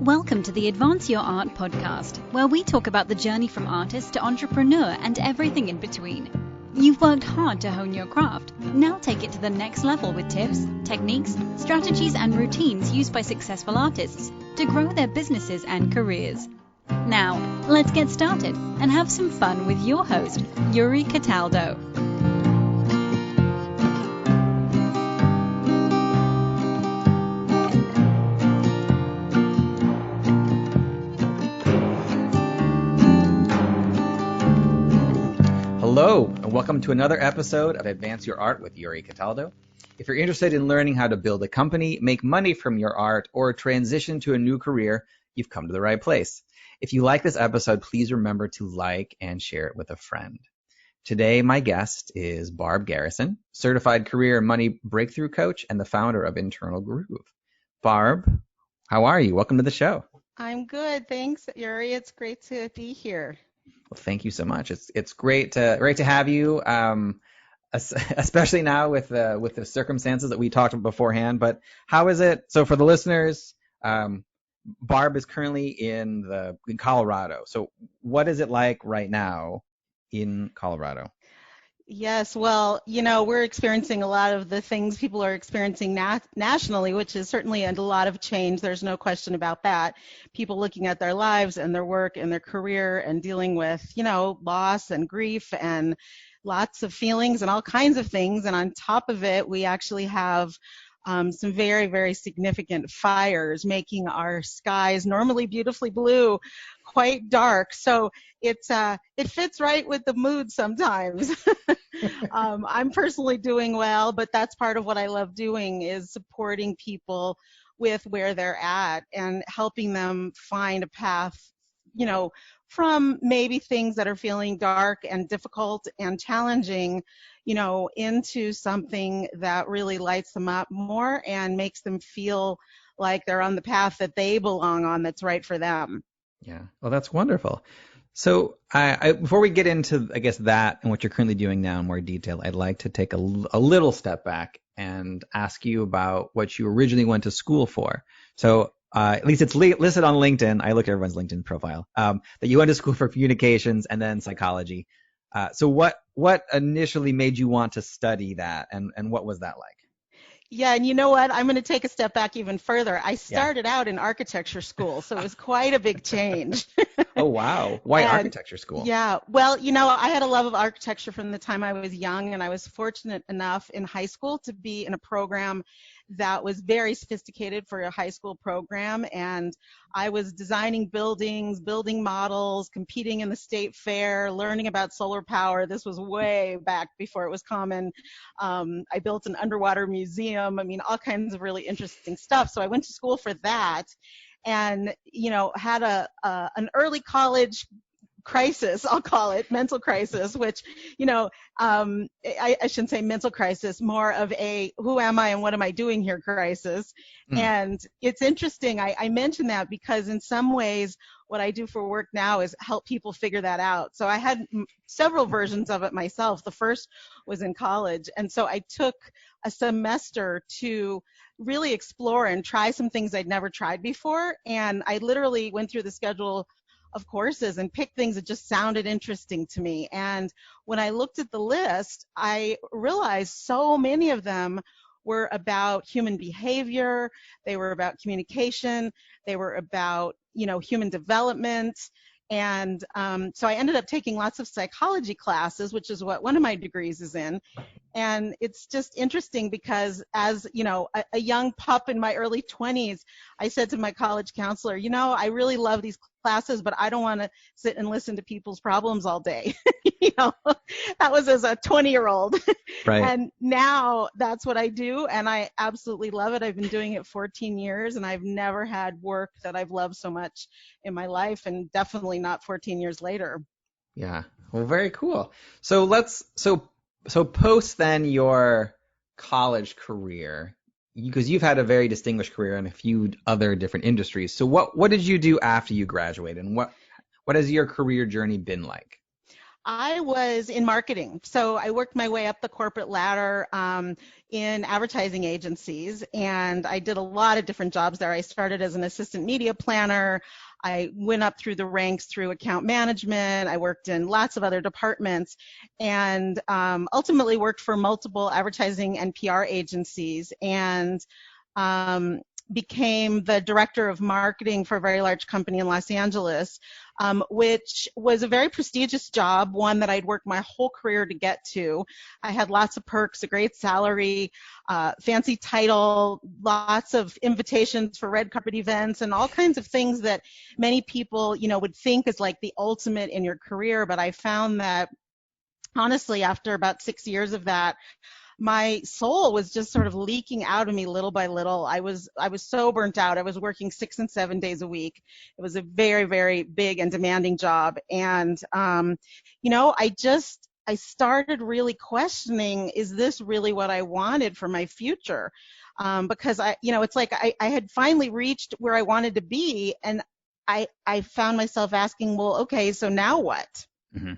Welcome to the Advance Your Art podcast, where we talk about the journey from artist to entrepreneur and everything in between. You've worked hard to hone your craft. Now take it to the next level with tips, techniques, strategies, and routines used by successful artists to grow their businesses and careers. Now, let's get started and have some fun with your host, Yuri Cataldo. Hello, and welcome to another episode of Advance Your Art with Yuri Cataldo. If you're interested in learning how to build a company, make money from your art, or transition to a new career, you've come to the right place. If you like this episode, please remember to like and share it with a friend. Today, my guest is Barb Garrison, certified career and money breakthrough coach and the founder of Internal Groove. Barb, how are you? Welcome to the show. I'm good. Thanks, Yuri. It's great to be here. Well, thank you so much. It's great to have you, especially now with the circumstances that we talked about beforehand. But how is it? So for the listeners, Barb is currently in Colorado. So what is it like right now in Colorado? Yes, well, we're experiencing a lot of the things people are experiencing nationally, which is certainly a lot of change. There's no question about that. People looking at their lives and their work and their career and dealing with, loss and grief and lots of feelings and all kinds of things. And on top of it, we actually have some very, very significant fires making our skies, normally beautifully blue, quite dark. So it fits right with the mood sometimes. I'm personally doing well, but that's part of what I love doing is supporting people with where they're at and helping them find a path, from maybe things that are feeling dark and difficult and challenging, into something that really lights them up more and makes them feel like they're on the path that they belong on that's right for them. Yeah, well, that's wonderful. So before we get into, I guess, that and what you're currently doing now in more detail, I'd like to take a little step back and ask you about what you originally went to school for. So at least it's listed on LinkedIn. I looked at everyone's LinkedIn profile, that you went to school for communications and then psychology. So what initially made you want to study that, and what was that like? Yeah, and you know what? I'm going to take a step back even further. I started out in architecture school, so it was quite a big change. Oh, wow. Why architecture school? Yeah, well, I had a love of architecture from the time I was young, and I was fortunate enough in high school to be in a program that was very sophisticated for a high school program, and I was designing buildings, building models, competing in the state fair, learning about solar power. This was way back before it was common. I built an underwater museum. All kinds of really interesting stuff. So I went to school for that and, had an early college crisis, I'll call it, mental crisis, which, I shouldn't say mental crisis, more of a who am I and what am I doing here crisis. And it's interesting, I mention that because in some ways what I do for work now is help people figure that out. So I had several versions of it myself. The first was in college, and so I took a semester to really explore and try some things I'd never tried before, and I literally went through the schedule of courses and picked things that just sounded interesting to me. And when I looked at the list, I realized so many of them were about human behavior, they were about communication, they were about, human development. And so I ended up taking lots of psychology classes, which is what one of my degrees is in. And it's just interesting because as, a young pup in my early 20s, I said to my college counselor, I really love these classes, but I don't want to sit and listen to people's problems all day. That was as a 20-year-old. Right. And now that's what I do. And I absolutely love it. I've been doing it 14 years and I've never had work that I've loved so much in my life, and definitely not 14 years later. Yeah. Well, very cool. So post then your college career, because you've had a very distinguished career in a few other different industries. So what did you do after you graduated, and what has your career journey been like? I was in marketing. So I worked my way up the corporate ladder in advertising agencies, and I did a lot of different jobs there. I started as an assistant media planner. I went up through the ranks through account management. I worked in lots of other departments, and ultimately worked for multiple advertising and PR agencies, and became the director of marketing for a very large company in Los Angeles, which was a very prestigious job, one that I'd worked my whole career to get to. I had lots of perks, a great salary, fancy title, lots of invitations for red carpet events, and all kinds of things that many people, would think is like the ultimate in your career. But I found that, honestly, after about 6 years of that, my soul was just sort of leaking out of me little by little. I was so burnt out. I was working 6 and 7 days a week. It was a very, very big and demanding job. And, I started really questioning, is this really what I wanted for my future? Because it's like I had finally reached where I wanted to be, and I found myself asking, well, okay, so now what? Mm-hmm.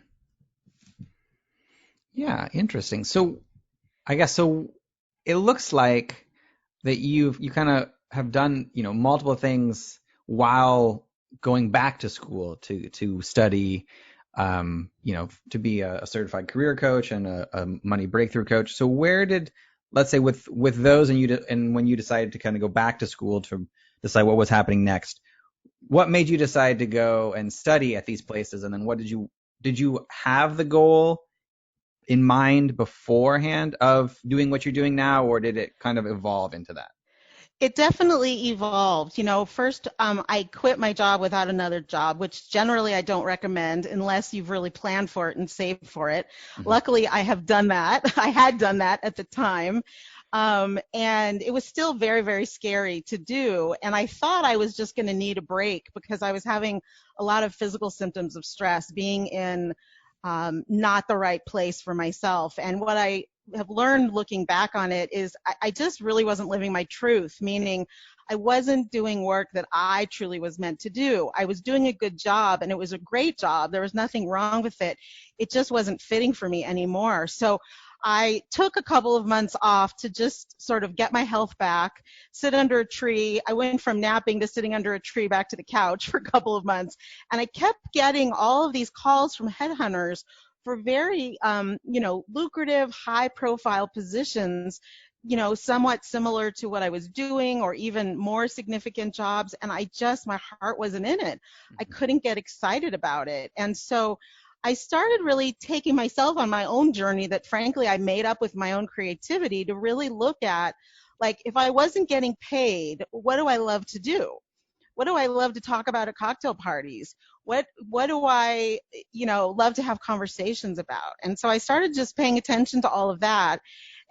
Yeah, interesting. So I guess it looks like that you kind of have done, multiple things while going back to school to study, to be a certified career coach and a money breakthrough coach. So where did, let's say with those and when you decided to kind of go back to school to decide what was happening next, what made you decide to go and study at these places? And then did you have the goal in mind beforehand of doing what you're doing now, or did it kind of evolve into that? It definitely evolved. First, I quit my job without another job, which generally I don't recommend unless you've really planned for it and saved for it. Mm-hmm. Luckily, I have done that. I had done that at the time. And it was still very, very scary to do. And I thought I was just going to need a break because I was having a lot of physical symptoms of stress, being in not the right place for myself. And what I have learned looking back on it is I just really wasn't living my truth, meaning I wasn't doing work that I truly was meant to do. I was doing a good job, and it was a great job. There was nothing wrong with it. It just wasn't fitting for me anymore. So I took a couple of months off to just sort of get my health back, sit under a tree. I went from napping to sitting under a tree back to the couch for a couple of months. And I kept getting all of these calls from headhunters for very, lucrative, high-profile positions, somewhat similar to what I was doing or even more significant jobs. And my heart wasn't in it. I couldn't get excited about it. And so I started really taking myself on my own journey that, frankly, I made up with my own creativity to really look at, like, if I wasn't getting paid, what do I love to do? What do I love to talk about at cocktail parties? What do I, love to have conversations about? And so I started just paying attention to all of that.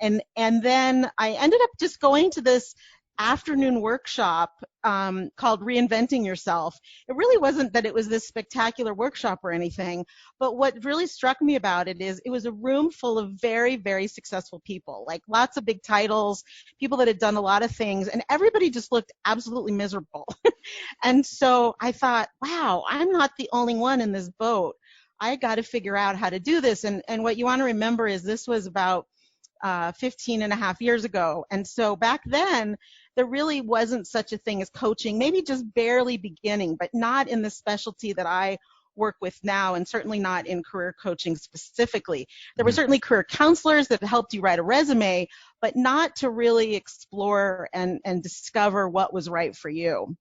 And then I ended up just going to this afternoon workshop called Reinventing Yourself. It really wasn't that it was this spectacular workshop or anything, but what really struck me about it is it was a room full of very, very successful people, like lots of big titles, people that had done a lot of things, and everybody just looked absolutely miserable. And so I thought, wow, I'm not the only one in this boat. I got to figure out how to do this. And what you want to remember is this was about 15 and a half years ago. And so back then, there really wasn't such a thing as coaching, maybe just barely beginning, but not in the specialty that I work with now, and certainly not in career coaching specifically. There were certainly career counselors that helped you write a resume, but not to really explore and discover what was right for you.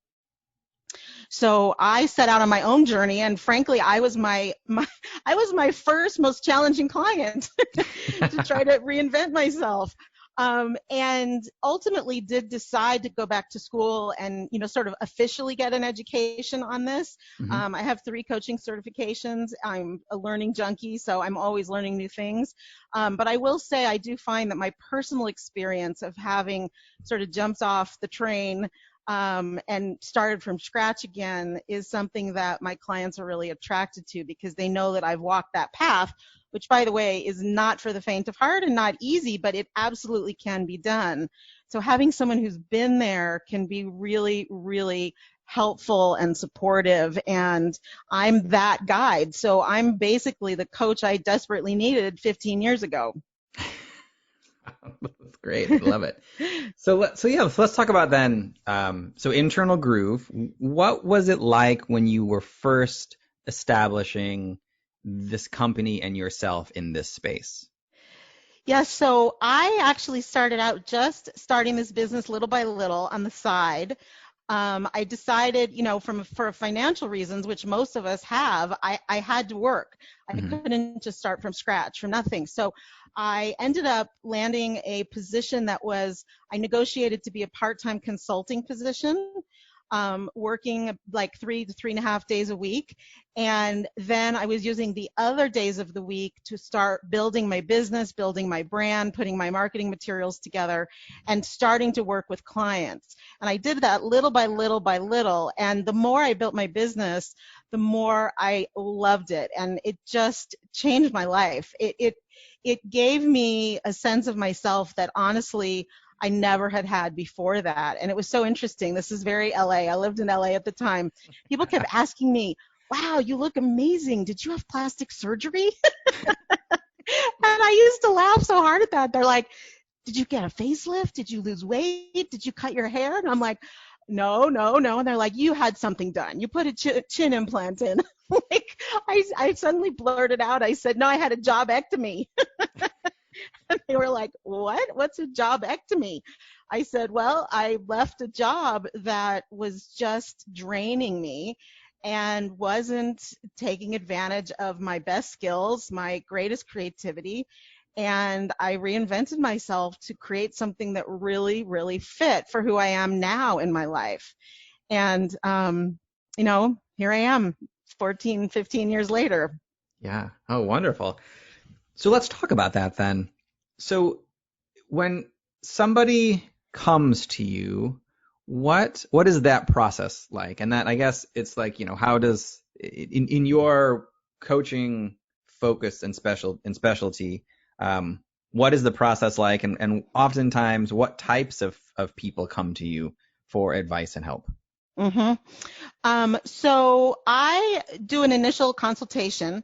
So I set out on my own journey, and frankly, I was my first most challenging client to try to reinvent myself. And ultimately did decide to go back to school and, sort of officially get an education on this. Mm-hmm. I have 3 coaching certifications. I'm a learning junkie, so I'm always learning new things. But I will say I do find that my personal experience of having sort of jumped off the train and started from scratch again is something that my clients are really attracted to, because they know that I've walked that path, which, by the way, is not for the faint of heart and not easy, but it absolutely can be done. So having someone who's been there can be really, really helpful and supportive, and I'm that guide. So I'm basically the coach I desperately needed 15 years ago. That's great. I love it. So let's talk about then. So Internal Groove, what was it like when you were first establishing this company and yourself in this space? Yes, so I actually started out just starting this business little by little on the side. I decided, for financial reasons, which most of us have, I had to work. I couldn't just start from scratch, from nothing. So I ended up landing a position that I negotiated to be a part-time consulting position, working like 3 to 3.5 days a week. And then I was using the other days of the week to start building my business, building my brand, putting my marketing materials together, and starting to work with clients. And I did that little by little by little. And the more I built my business, the more I loved it. And it just changed my life. It gave me a sense of myself that honestly I never had before that. And it was so interesting. This is very LA. I lived in LA at the time. People kept asking me, wow, you look amazing. Did you have plastic surgery? And I used to laugh so hard at that. They're like, did you get a facelift? Did you lose weight? Did you cut your hair? And I'm like, no. And they're like, you had something done. You put a chin implant in. Like, I suddenly blurted out. I said, no, I had a jobectomy. And they were like, what? What's a jobectomy? I said, well, I left a job that was just draining me and wasn't taking advantage of my best skills, my greatest creativity. And I reinvented myself to create something that really, really fit for who I am now in my life. And, here I am 14, 15 years later. Yeah. Oh, wonderful. So let's talk about that then. So when somebody comes to you, what is that process like? And that, I guess it's like, how does in your coaching focus and specialty, what is the process like? And oftentimes what types of people come to you for advice and help? So I do an initial consultation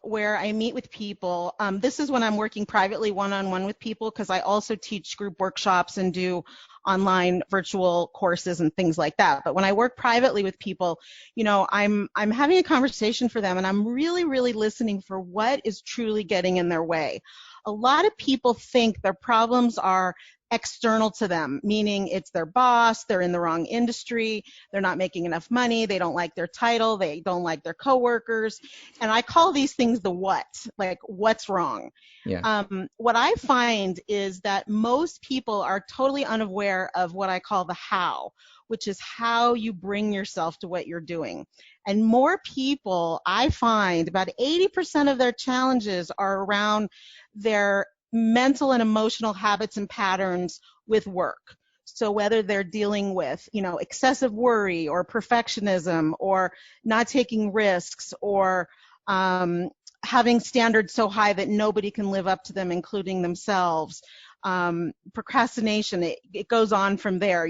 where I meet with people. This is when I'm working privately one-on-one with people, because I also teach group workshops and do online virtual courses and things like that. But when I work privately with people, I'm having a conversation for them, and I'm really, really listening for what is truly getting in their way. A lot of people think their problems are external to them, meaning it's their boss, they're in the wrong industry, they're not making enough money, they don't like their title, they don't like their coworkers. And I call these things the what, like what's wrong. Yeah. What I find is that most people are totally unaware of what I call the how, which is how you bring yourself to what you're doing. And more people, I find about 80% of their challenges are around their mental and emotional habits and patterns with work. So whether they're dealing with, excessive worry or perfectionism or not taking risks or having standards so high that nobody can live up to them, including themselves, procrastination, it goes on from there,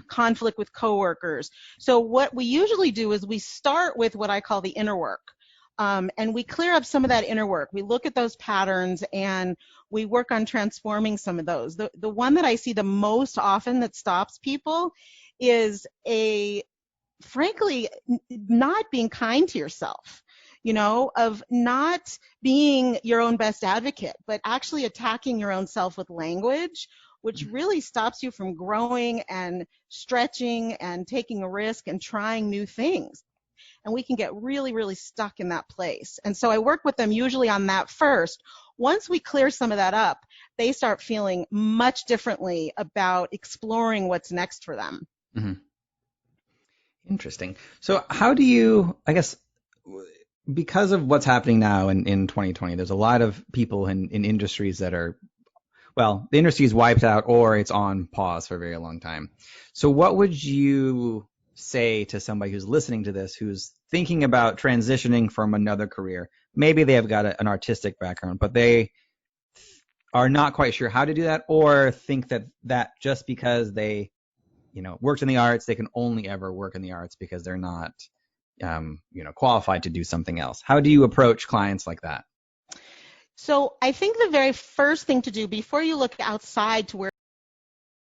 conflict with coworkers. So what we usually do is we start with what I call the inner work. And we clear up some of that inner work. We look at those patterns and we work on transforming some of those. The one that I see the most often that stops people is frankly, not being kind to yourself, of not being your own best advocate, but actually attacking your own self with language, which really stops you from growing and stretching and taking a risk and trying new things. And we can get really, really stuck in that place. And so I work with them usually on that first. Once we clear some of that up, they start feeling much differently about exploring what's next for them. Mm-hmm. Interesting. So how do you, I guess, because of what's happening now in 2020, there's a lot of people in industries that are, well, the industry is wiped out or it's on pause for a very long time. So what would you say to somebody who's listening to this, who's thinking about transitioning from another career? Maybe they have got an artistic background, but they are not quite sure how to do that, or think that just because they worked in the arts, they can only ever work in the arts because they're not, qualified to do something else. How do you approach clients like that? So I think the very first thing to do before you look outside to where